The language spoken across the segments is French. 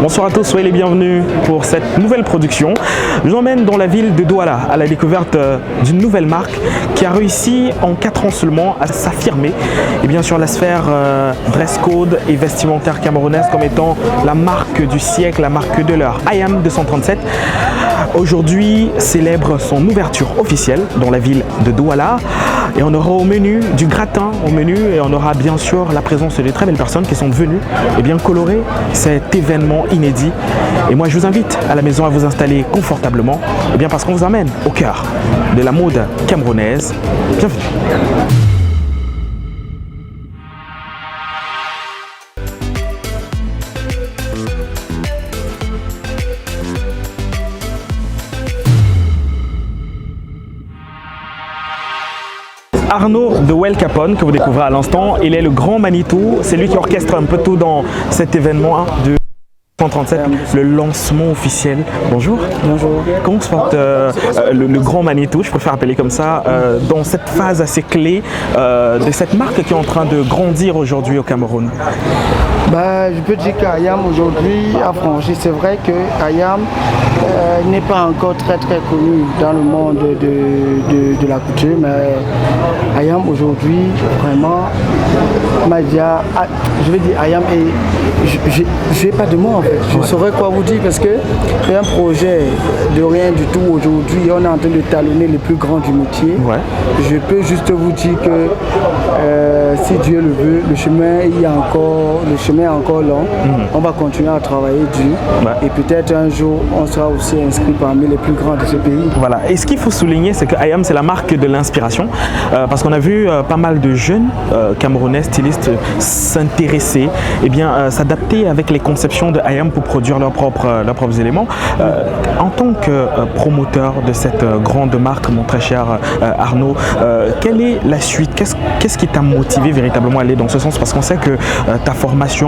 Bonsoir à tous, soyez les bienvenus pour cette nouvelle production. Je vous emmène dans la ville de Douala à la découverte d'une nouvelle marque qui a réussi en 4 ans seulement à s'affirmer et bien sûr la sphère dress code et vestimentaire camerounaise comme étant la marque du siècle, la marque de l'heure. IAM 237 aujourd'hui célèbre son ouverture officielle dans la ville de Douala et on aura au menu du gratin au menu et on aura bien sûr la présence de très belles personnes qui sont venues et bien colorer cet événement inédit. Et moi je vous invite à la maison à vous installer confortablement et bien parce qu'on vous emmène au cœur de la mode camerounaise. Bienvenue. Arnaud de Well Capone que vous découvrez à l'instant, il est le grand Manitou, c'est lui qui orchestre un peu tout dans cet événement de 137, le lancement officiel. Bonjour. Bonjour. Comment se porte le grand Manitou, je préfère appeler comme ça, dans cette phase assez clé de cette marque qui est en train de grandir aujourd'hui au Cameroun? Je peux dire qu'IAM aujourd'hui a franchi. C'est vrai que IAM n'est pas encore très connu dans le monde de la couture, mais IAM aujourd'hui vraiment, je vais dire IAM et je n'ai pas de mots en fait. Je ne saurais quoi vous dire parce que c'est un projet de rien du tout aujourd'hui. On est en train de talonner les plus grands du métier. Ouais. Je peux juste vous dire que si Dieu le veut, le chemin est encore long. On va continuer à travailler dur et peut-être un jour on sera aussi inscrit parmi les plus grands de ce pays. Voilà. Et ce qu'il faut souligner, c'est que IAM c'est la marque de l'inspiration parce qu'on a vu pas mal de jeunes camerounais stylistes s'intéresser et bien s'adapter avec les conceptions de IAM pour produire leurs propres éléments. En tant que promoteur de cette grande marque, mon très cher Arnaud, quelle est la suite? Qu'est-ce qui t'a motivé véritablement à aller dans ce sens? Parce qu'on sait que ta formation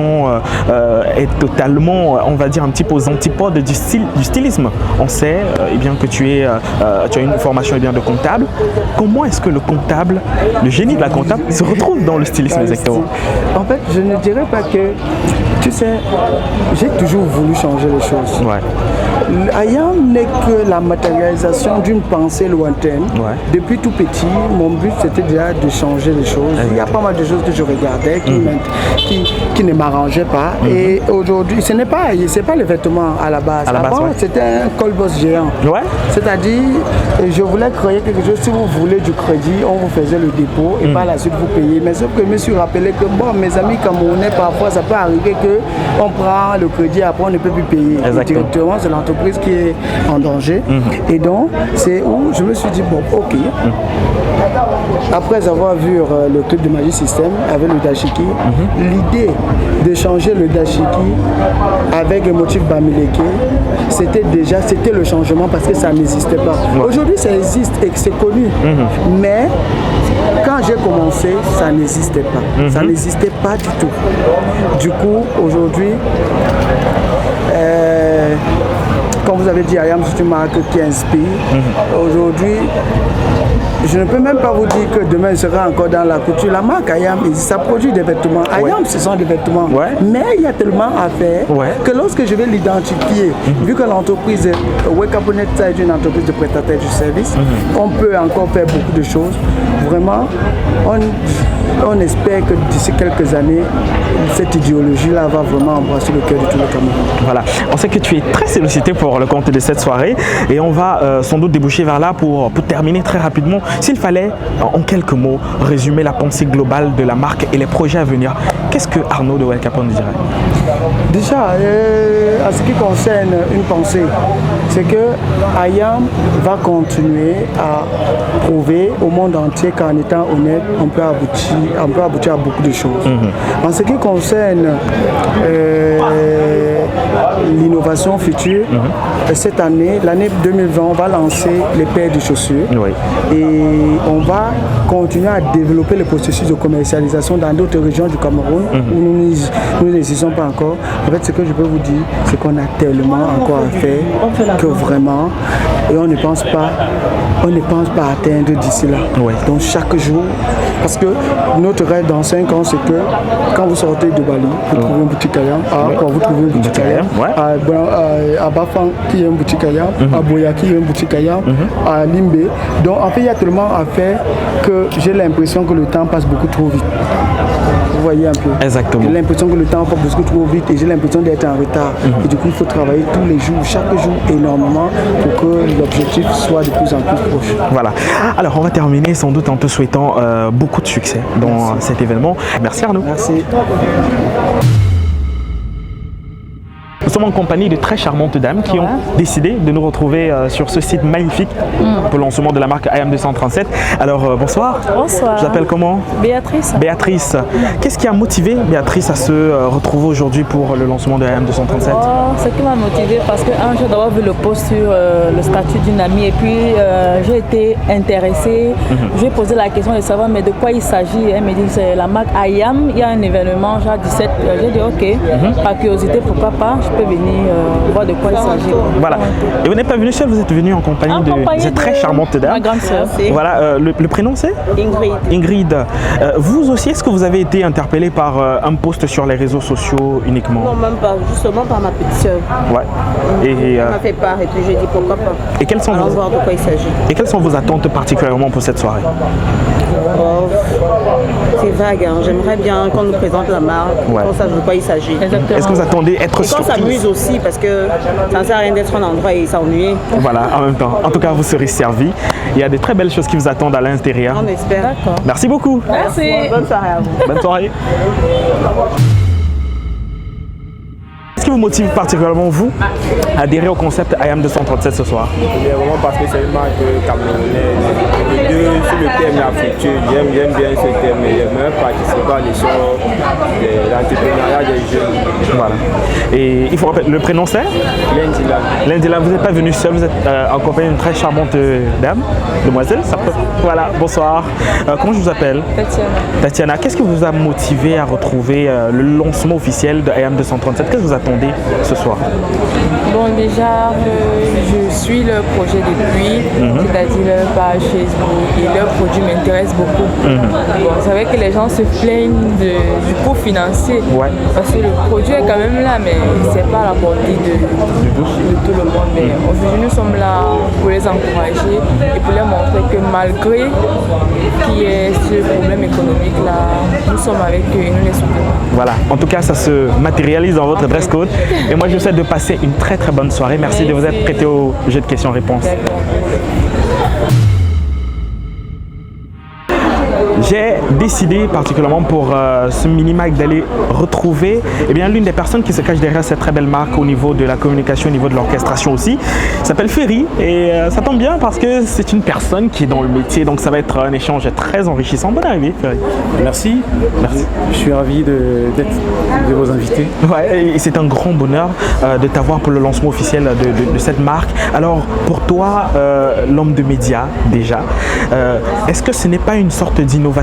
est totalement, on va dire, un petit peu aux antipodes du stylisme. On sait eh bien, que tu as une formation eh bien, de comptable. Comment est-ce que le comptable, le génie de la comptable, se retrouve dans le stylisme exactement? En fait, je ne dirais pas que, tu sais, j'ai toujours voulu changer les choses. Ouais. IAM n'est que la matérialisation d'une pensée lointaine. Ouais. Depuis tout petit, mon but c'était déjà de changer les choses. Il y a pas mal de choses que je regardais qui ne m'arrangeaient pas. Et aujourd'hui, c'est pas les vêtements à la base. Avant, c'était un col-boss géant. Ouais. C'est-à-dire, je voulais créer quelque chose. Si vous voulez du crédit, on vous faisait le dépôt et par la suite vous payez. Mais sauf que je me suis rappelé que mes amis camerounais, parfois ça peut arriver qu'on prend le crédit, après on ne peut plus payer. Directement, c'est l'entreprise qui est en danger. Et donc, c'est où je me suis dit, bon, ok. Après avoir vu le club de Magic System avec le dashiki, l'idée de changer le dashiki avec le motif Bamileke, c'était le changement parce que ça n'existait pas. Aujourd'hui, ça existe et c'est connu. Mais quand j'ai commencé, ça n'existait pas. Ça n'existait pas du tout. Du coup, aujourd'hui, comme vous avez dit, IAM, c'est une marque qui inspire. Aujourd'hui, je ne peux même pas vous dire que demain il sera encore dans la couture. La marque IAM, ça produit des vêtements. IAM, ce sont des vêtements. Mais il y a tellement à faire que lorsque je vais l'identifier, vu que l'entreprise Well Capone est une entreprise de prestataire du service, on peut encore faire beaucoup de choses. Vraiment, on espère que d'ici quelques années, cette idéologie-là va vraiment embrasser le cœur de tout le Cameroun. Voilà. On sait que tu es très sollicité pour le compte de cette soirée et on va sans doute déboucher vers là pour terminer très rapidement. S'il fallait, en quelques mots, résumer la pensée globale de la marque et les projets à venir, qu'est-ce que Arnaud de Well Capone dirait? Déjà, à ce qui concerne une pensée, c'est que IAM va continuer à prouver au monde entier qu'en étant honnête, on peut aboutir à beaucoup de choses. En ce qui concerne l'innovation future, cette année, l'année 2020, on va lancer les paires de chaussures et on va continuer à développer le processus de commercialisation dans d'autres régions du Cameroun où nous n'existons pas encore. En fait, ce que je peux vous dire, c'est qu'on a tellement encore à faire que vraiment, et on ne pense pas on ne pense pas atteindre d'ici là. Ouais. Donc chaque jour, parce que notre rêve dans 5 ans, c'est que quand vous sortez de Bali, vous trouvez une boutique Ayam, quand vous trouvez une boutique Ayam, à Bafang qui est une boutique Ayam, à Boyaki qui est une boutique Ayam, à Limbe. Donc en fait, il y a tellement à faire que j'ai l'impression que le temps passe beaucoup trop vite. Vous voyez un peu. Exactement. J'ai l'impression que le temps passe beaucoup trop vite et j'ai l'impression d'être en retard. Et du coup, il faut travailler tous les jours, chaque jour énormément pour que l'objectif soit de plus en plus proche. Voilà. Alors, on va terminer sans doute en te souhaitant beaucoup de succès dans cet événement. Merci Arnaud. Merci. Nous sommes en compagnie de très charmantes dames qui ont décidé de nous retrouver sur ce site magnifique pour le lancement de la marque Ayam 237. Alors bonsoir. Bonsoir. Je m'appelle comment? Béatrice. Béatrice. Qu'est-ce qui a motivé Béatrice à se retrouver aujourd'hui pour le lancement de Ayam 237? Ce qui m'a motivée parce que j'ai d'abord vu le post sur le statut d'une amie et puis j'ai été intéressée. Je lui ai posé la question de savoir mais de quoi il s'agit. Elle me dit c'est la marque Ayam, il y a un événement genre 17. J'ai dit ok, par curiosité pourquoi pas. Je peux venir voir de quoi il s'agit. Voilà. Et vous n'êtes pas venu seul, vous êtes venu en compagnie de cette très charmante dame. Ma grande sœur. Voilà, le prénom c'est Ingrid. Ingrid. Vous aussi, est-ce que vous avez été interpellé par un post sur les réseaux sociaux uniquement? Non, même pas, justement par ma petite sœur. Ouais. Elle m'a fait part et puis j'ai dit pourquoi pas. Et quelles sont Allons voir de quoi il s'agit. Et quelles sont vos attentes particulièrement pour cette soirée? Oh, c'est vague, hein. J'aimerais bien qu'on nous présente la marque, qu'on sache de quoi il s'agit. Exactement. Est-ce que vous attendez être Et qu'on surprise? s'amuse aussi parce que ça ne sert à rien d'être en endroit et s'ennuyer. Voilà, en même temps. En tout cas, vous serez servis. Il y a des très belles choses qui vous attendent à l'intérieur. On espère. D'accord. Merci beaucoup. Merci. Bonne soirée à vous. Bonne soirée. Qu'est-ce qui vous motive particulièrement, vous, à adhérer au concept Ayam 237 ce soir? Vraiment parce que c'est une marque camerounaise. Et deux, sur le thème africain, j'aime bien ce thème et j'aimerais participer à l'essor de l'entrepreneuriat des jeunes. Voilà. Et il faut rappeler, le prénom c'est L'Indila. L'Indila, vous n'êtes pas venu seul, vous êtes en compagnie d'une très charmante dame, demoiselle. Voilà, bonsoir. Comment je vous appelle? Tatiana. Tatiana, qu'est-ce qui vous a motivé à retrouver le lancement officiel de Ayam 237? Qu'est-ce que vous attendez ce soir? Bon, déjà, je suis le projet depuis, c'est-à-dire leur page Facebook et leurs produits m'intéressent beaucoup. Bon, c'est vrai que les gens se plaignent du coût financier parce que le produit est quand même là, mais c'est pas à la portée de tout le monde. Mais aujourd'hui, nous sommes là pour les encourager et pour leur montrer que malgré qu'il y ait ce problème économique là, nous sommes avec eux et nous les soutenons. Voilà, en tout cas, ça se matérialise dans votre dress code. Et moi, je vous souhaite de passer une très très bonne soirée. Merci de vous être prêté au jeu de questions-réponses. J'ai décidé particulièrement pour ce mini-mag d'aller retrouver l'une des personnes qui se cache derrière cette très belle marque au niveau de la communication, au niveau de l'orchestration aussi. Il s'appelle Ferry et ça tombe bien parce que c'est une personne qui est dans le métier, donc ça va être un échange très enrichissant. Bonne arrivée Ferry. Merci. Je suis ravi d'être de vos invités. Ouais, et c'est un grand bonheur de t'avoir pour le lancement officiel de cette marque. Alors pour toi, l'homme de médias déjà, est-ce que ce n'est pas une sorte d'innovation,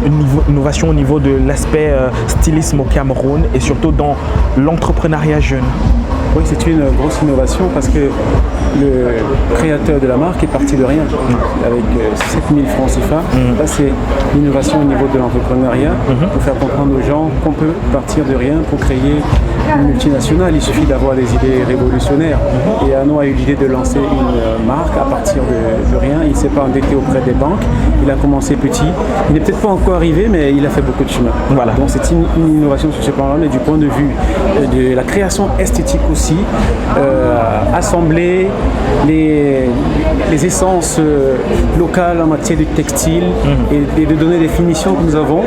une innovation au niveau de l'aspect stylisme au Cameroun et surtout dans l'entrepreneuriat jeune? Oui, c'est une grosse innovation parce que le créateur de la marque est parti de rien avec 7000 francs CFA. Là, c'est l'innovation au niveau de l'entrepreneuriat pour faire comprendre aux gens qu'on peut partir de rien pour créer une multinationale. Il suffit d'avoir des idées révolutionnaires. Et Arnaud a eu l'idée de lancer une marque à partir de rien. Il ne s'est pas endetté auprès des banques. Il a commencé petit. Il n'est peut-être pas encore arrivé, mais il a fait beaucoup de chemin. Voilà. Donc c'est une innovation sur ce plan-là, mais du point de vue de la création esthétique aussi, assembler les essences locales en matière de textile et de donner des finitions que nous avons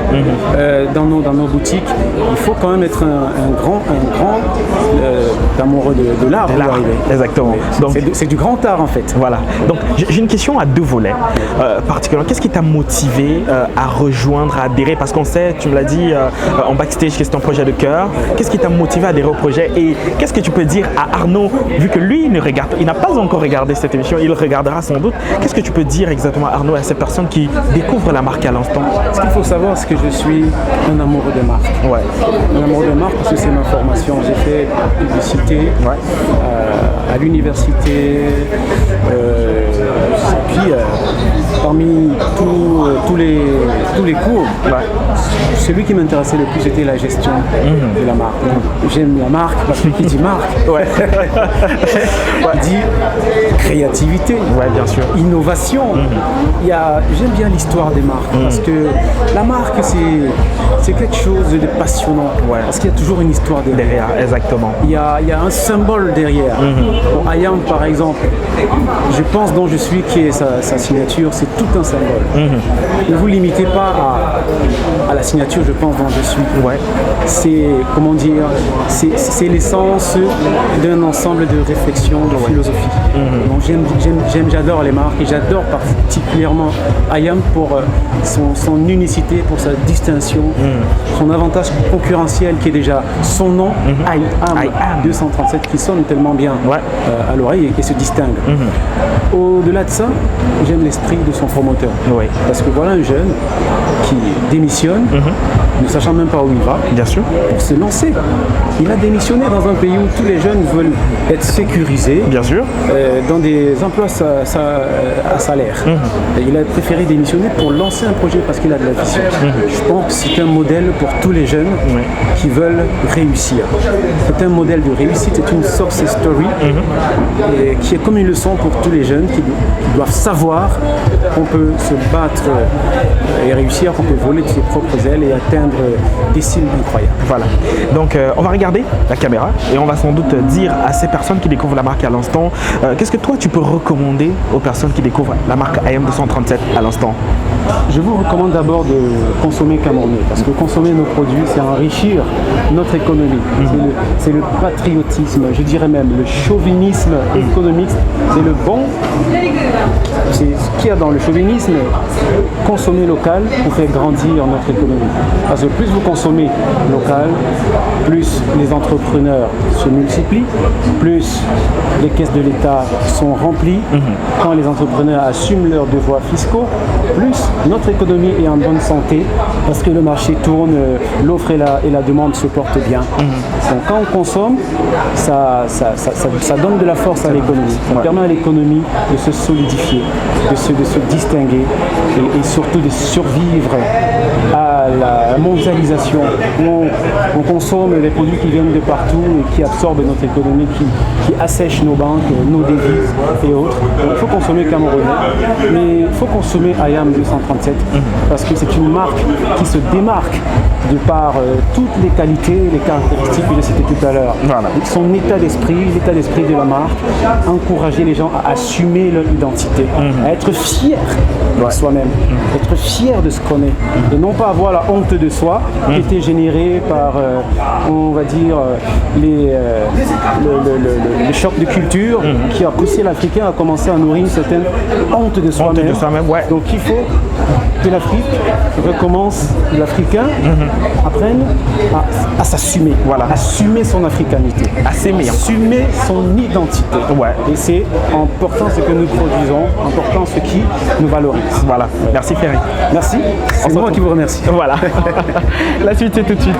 dans nos boutiques. Il faut quand même être un grand amoureux de l'art pour y arriver. Exactement. C'est du grand art en fait. Voilà. Donc j'ai une question à deux volets particulièrement. Qu'est-ce qui t'a motivé à rejoindre, à adhérer? Parce qu'on sait, tu me l'as dit en backstage que c'est un projet de cœur. Qu'est-ce qui t'a motivé à adhérer au projet et qu'est-ce que tu peux dire à Arnaud, vu que lui il n'a pas encore regardé cette émission, il regardera sans doute. Qu'est-ce que tu peux dire exactement à Arnaud et à ces personnes qui découvrent la marque à l'instant? Ce qu'il faut savoir, c'est que je suis un amoureux de marque. Ouais. Un amoureux de marque parce que c'est ma formation. formation. J'ai fait publicité à l'université. Et puis, parmi tous les cours, celui qui m'intéressait le plus était la gestion de la marque. J'aime la marque parce que qui dit marque, dit créativité, bien sûr. innovation. J'aime bien l'histoire des marques parce que la marque c'est quelque chose de passionnant parce qu'il y a toujours une histoire derrière. Exactement. Il y a un symbole derrière. Pour Ayam par exemple, je pense dont je suis qui est sa signature, c'est tout un symbole. Ne vous limitez pas à la signature, je pense, dont je suis. C'est, comment dire, c'est l'essence d'un ensemble de réflexions, de philosophie. Donc j'adore les marques et j'adore particulièrement Ayam pour son unicité, pour sa distinction, son avantage concurrentiel qui est déjà son nom, Ayam 237, qui sonne tellement bien à l'oreille et se distingue. Au-delà de ça, j'aime l'esprit de son promoteur. Parce que voilà un jeune qui démissionne, ne sachant même pas où il va, bien sûr, pour se lancer. Il a démissionné dans un pays où tous les jeunes veulent être sécurisés, bien sûr, dans des emplois à salaire. Et il a préféré démissionner pour lancer un projet parce qu'il a de la vision. Je pense que c'est un modèle pour tous les jeunes qui veulent réussir. C'est un modèle de réussite, c'est une success story et qui est comme une leçon pour tous les jeunes qui doivent savoir qu'on peut se battre et réussir, qu'on peut voler de ses propres ailes et atteindre des cibles incroyables. Voilà. Donc on va regarder la caméra et on va sans doute dire à ces personnes qui découvrent la marque à l'instant, qu'est-ce que toi tu peux recommander aux personnes qui découvrent la marque Ayam 237 à l'instant? Je vous recommande d'abord de consommer camerounais parce que consommer nos produits, c'est enrichir notre économie. C'est le patriotisme, je dirais même le chauvinisme économique. C'est le bon, c'est ce qu'il y a dans le chauvinisme. Consommer local pour faire grandir notre économie. Parce que plus vous consommez local, plus les entrepreneurs se multiplient, plus les caisses de l'État sont remplies. Quand les entrepreneurs assument leurs devoirs fiscaux, plus notre économie est en bonne santé parce que le marché tourne, l'offre et la demande se portent bien. Donc quand on consomme, ça donne de la force à l'économie. Ça permet à l'économie de se solidifier, de se distinguer et surtout de survivre à la mondialisation où on consomme des produits qui viennent de partout et qui absorbent notre économie, qui assèchent nos banques, nos devises et autres. Donc, il faut consommer camerounais, mais il faut consommer Ayam 237 parce que c'est une marque qui se démarque de par toutes les qualités, les caractéristiques que j'ai citées tout à l'heure. Son état d'esprit, l'état d'esprit de la marque, encourager les gens à assumer leur identité, à être fiers de soi-même, être fiers de ce qu'on est et non pas avoir la honte de soi qui était générée par, on va dire, le choc de culture qui a poussé l'Africain à commencer à nourrir une certaine honte de soi-même. Donc il faut que l'Afrique recommence, l'Africain apprenne à s'assumer, assumer son africanité, assumer son identité. Et c'est en portant ce que nous produisons, en portant ce qui nous valorise. Voilà. Merci Ferry. Merci. C'est moi qui vous remercie. Voilà. La suite c'est tout de suite.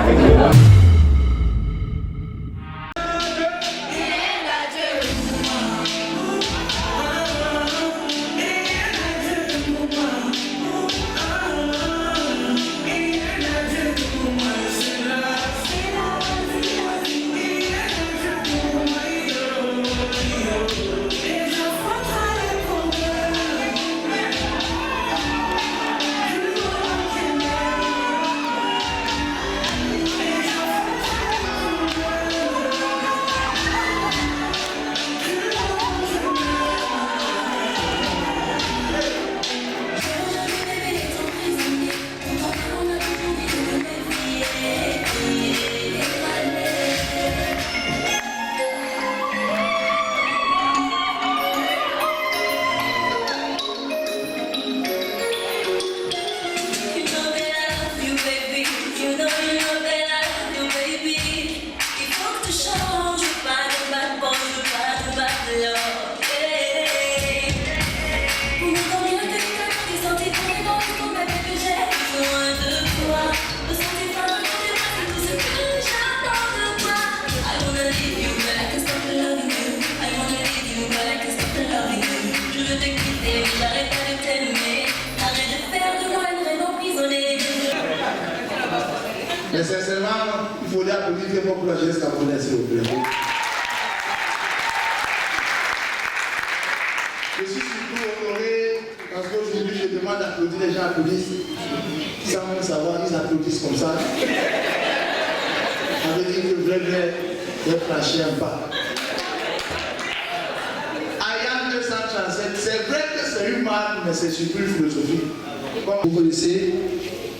Mais sincèrement, il faut applaudir très fort pour la jeunesse camerounaise, s'il vous plaît. Je suis surtout honoré parce qu'aujourd'hui, je demande d'applaudir, les gens applaudissent. Sans même savoir, ils applaudissent comme ça. Ça veut dire que le vrai est franchi un pas. IAM 237, c'est vrai que c'est une marque, mais c'est surtout une philosophie. Comme vous connaissez,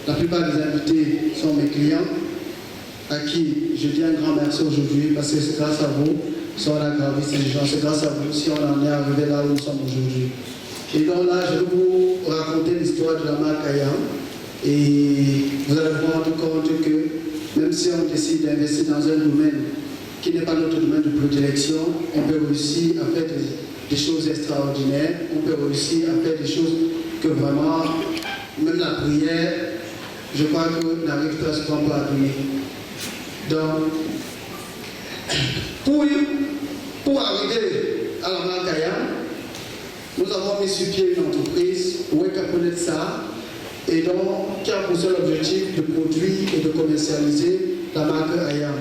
la plupart des invités sont mes clients, à qui je dis un grand merci aujourd'hui, parce que c'est grâce à vous si on a gravi ces gens, c'est grâce à vous si on en est arrivé là où nous sommes aujourd'hui. Et donc là, je vais vous raconter l'histoire de la marque IAM, et vous allez vous rendre compte que même si on décide d'investir dans un domaine qui n'est pas notre domaine de prédilection, on peut réussir à faire des choses extraordinaires, on peut réussir à faire des choses que vraiment, même la prière, je crois que n'arrive pas souvent pas à donner. Donc, pour arriver à la marque IAM, nous avons mis sur pied une entreprise, Wake Up ça, et donc qui a pour seul objectif de produire et de commercialiser la marque IAM.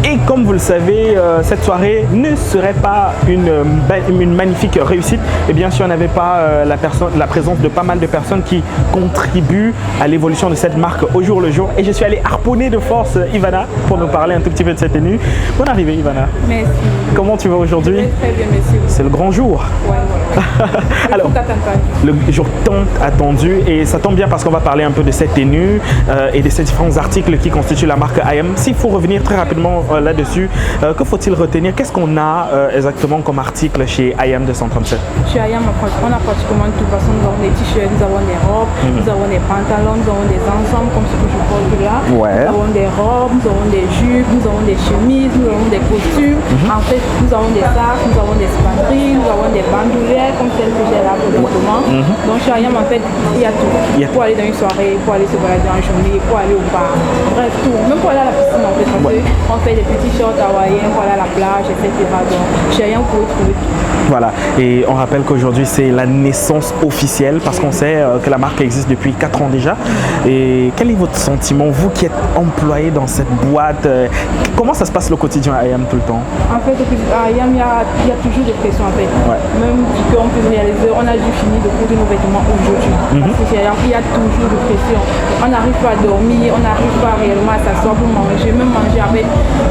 Et comme vous le savez, cette soirée ne serait pas une magnifique réussite et bien sûr on n'avait pas la présence de pas mal de personnes qui contribuent à l'évolution de cette marque au jour le jour. Et je suis allé harponner de force Ivana pour nous parler un tout petit peu de cette tenue. Bonne arrivée Ivana. Merci. Comment tu vas aujourd'hui? Très bien, merci. C'est le grand jour. Ouais, voilà. Alors, le jour tant attendu et ça tombe bien parce qu'on va parler un peu de cette tenue et de ces différents articles qui constituent la marque IAM. S'il faut revenir très rapidement là-dessus, que faut-il retenir? Qu'est-ce qu'on a exactement comme article chez IAM 237? Chez IAM, on a pratiquement tout. Parce que nous avons des t-shirts, nous avons des robes, nous avons des pantalons, nous avons des ensembles comme ce que je porte là. Ouais. Nous avons des robes, nous avons des jupes, nous avons des chemises, nous avons des costumes. En fait, nous avons des sacs, nous avons des espadrilles, nous avons des bandoulières comme celle que j'ai là pour le moment. Donc chez IAM, en fait, il y a tout. Pour aller dans une soirée, pour aller se balader en journée, pour aller au bar, bref, tout. Même pour aller à la piscine, en fait, parce qu'on fait des petits shorts, resort hawaïen, voilà la plage, etc. Donc chez Ayam, vous pouvez trouver tout. Voilà, et on rappelle qu'aujourd'hui c'est la naissance officielle parce qu'on sait que la marque existe depuis 4 ans déjà. Et quel est votre sentiment, vous qui êtes employé dans cette boîte, comment ça se passe le quotidien à Ayam tout le temps? En fait, à Ayam, il y a toujours des pressions en fait. Ouais. Même si on peut réaliser, on a dû finir de coudre nos vêtements aujourd'hui. Parce que chez Ayam, il y a toujours des pressions. On n'arrive pas à dormir, on n'arrive pas réellement à s'asseoir pour manger. Même manger avec,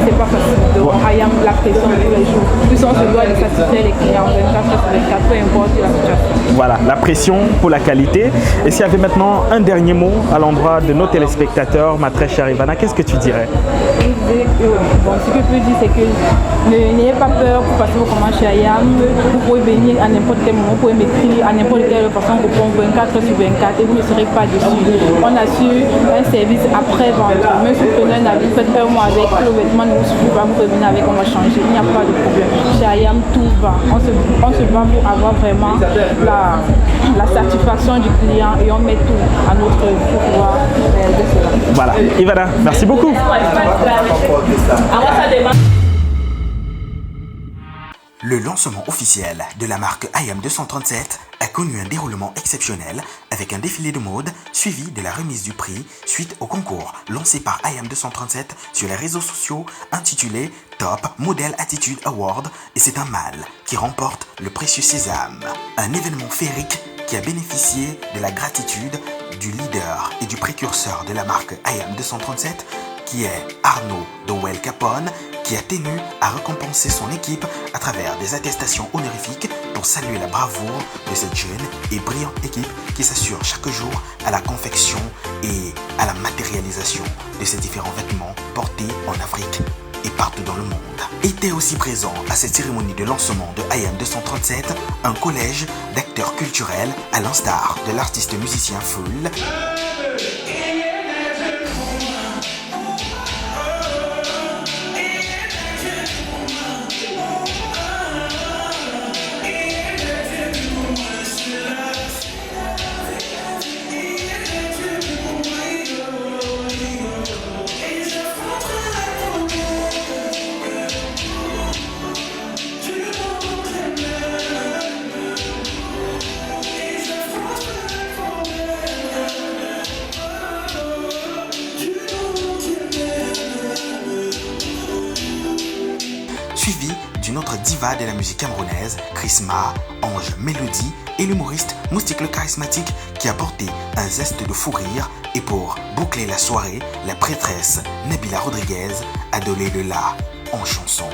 c'est pas facile. Donc Ayam, la pression tous les jours. Plus on se doit de satisfaire les clients 24/24, peu importe la situation. Voilà, la pression pour la qualité. Et s'il y avait maintenant un dernier mot à l'endroit de nos téléspectateurs, ma très chère Ivana, qu'est-ce que tu dirais? Bon, ce que je peux dire, c'est que n'ayez pas peur pour passer vos commandes chez Ayam. Vous pouvez venir à n'importe quel moment, vous pouvez m'écrire à n'importe quelle façon, vous pouvez 24/24 et vous ne serez pas dessus. On assure un service après-vente. Même si vous prenez un avis, faites un mois avec, le vêtement ne vous suffit pas, vous pouvez venir avec, on va changer. Il n'y a pas de problème. Chez Ayam, tout va. On se bat pour avoir vraiment la satisfaction du client et on met tout à notre pour pouvoir réaliser cela. Voilà, Ivana, merci beaucoup. Le lancement officiel de la marque Ayam 237 a connu un déroulement exceptionnel avec un défilé de mode suivi de la remise du prix suite au concours lancé par Ayam 237 sur les réseaux sociaux intitulé Top Model Attitude Award et c'est un mâle qui remporte le précieux sésame. Un événement féerique qui a bénéficié de la gratitude du leader et du précurseur de la marque Ayam 237 qui est Arnaud Dowell Capone, qui a tenu à récompenser son équipe à travers des attestations honorifiques pour saluer la bravoure de cette jeune et brillante équipe qui s'assure chaque jour à la confection et à la matérialisation de ces différents vêtements portés en Afrique et partout dans le monde. Était aussi présent à cette cérémonie de lancement de Ayam 237 un collège d'acteurs culturels à l'instar de l'artiste musicien Fool, suivi d'une autre diva de la musique camerounaise, Chrisma, Ange Mélodie, et l'humoriste Moustique le charismatique qui a porté un zeste de fou rire. Et pour boucler la soirée, la prêtresse Nabila Rodriguez a donné le la en chanson.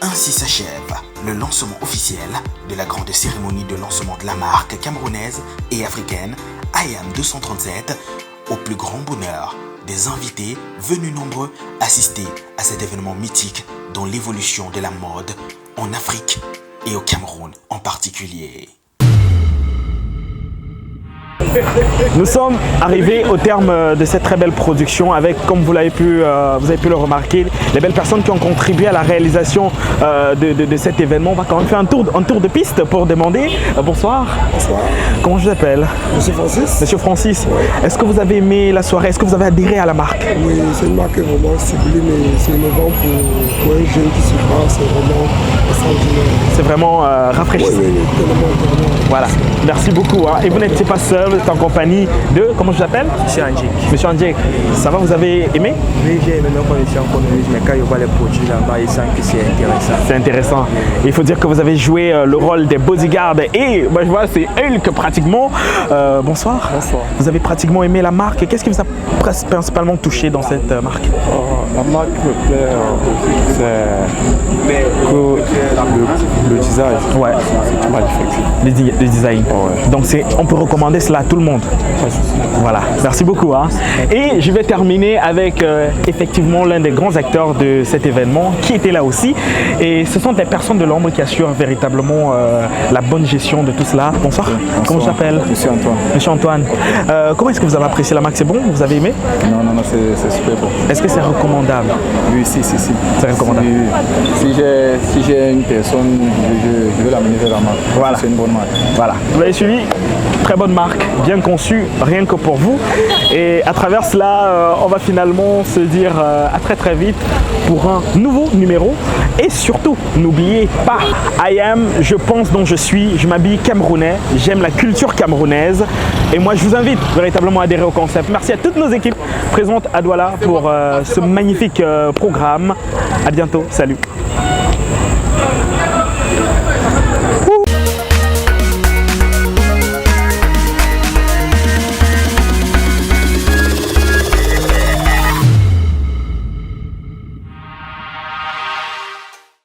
Ainsi s'achève le lancement officiel de la grande cérémonie de lancement de la marque camerounaise et africaine Ayam 237 au plus grand bonheur des invités venus nombreux assister à cet événement mythique dans l'évolution de la mode en Afrique et au Cameroun en particulier. Nous sommes arrivés au terme de cette très belle production avec, comme vous avez pu le remarquer, les belles personnes qui ont contribué à la réalisation de cet événement. On va quand même faire un tour de piste pour demander. Bonsoir. Bonsoir. Comment je vous appelle? Monsieur Francis. Monsieur Francis. Oui. Est-ce que vous avez aimé la soirée? Est-ce que vous avez adhéré à la marque? Oui, c'est une marque vraiment sublime et c'est innovant pour un jeune qui s'y passe. C'est vraiment extraordinaire. C'est vraiment rafraîchissant. Oui, tellement. Voilà, merci beaucoup. Hein. Et vous n'étiez pas seul, vous êtes en compagnie de, comment je l'appelle? Monsieur Andjek. Monsieur Andjek, ça va, vous avez aimé? Oui, j'ai aimé même quand je suis en communiste, mais quand je vois les produits là-bas, il sent que c'est intéressant. C'est intéressant. Il faut dire que vous avez joué le rôle des bodyguards et moi je vois c'est Hulk pratiquement. Bonsoir. Bonsoir. Vous avez pratiquement aimé la marque. Qu'est-ce qui vous a principalement touché dans cette marque? La marque me plaît, c'est que le design. Ouais. C'est magnifique. Le design. Ouais. Donc on peut recommander cela à tout le monde. Voilà, merci beaucoup. Hein. Et je vais terminer avec effectivement l'un des grands acteurs de cet événement qui était là aussi. Et ce sont des personnes de l'ombre qui assurent véritablement la bonne gestion de tout cela. Bonsoir. Comment je m'appelle? Monsieur Antoine. Monsieur Antoine. Comment est-ce que vous avez apprécié la marque? C'est bon? Vous avez aimé? Non, c'est super bon. Est-ce que c'est recommandable? Oui, si. C'est recommandable. Si j'ai une personne, je vais l'amener vers la marque. Voilà. C'est une bonne marque. Voilà. Vous avez suivi? Très bonne marque, bien conçue, rien que pour vous. Et à travers cela, on va finalement se dire à très vite pour un nouveau numéro. Et surtout, n'oubliez pas, I am, je pense dont je suis, je m'habille camerounais, j'aime la culture camerounaise. Et moi, je vous invite véritablement à adhérer au concept. Merci à toutes nos équipes présentes à Douala pour ce magnifique programme. À bientôt, salut.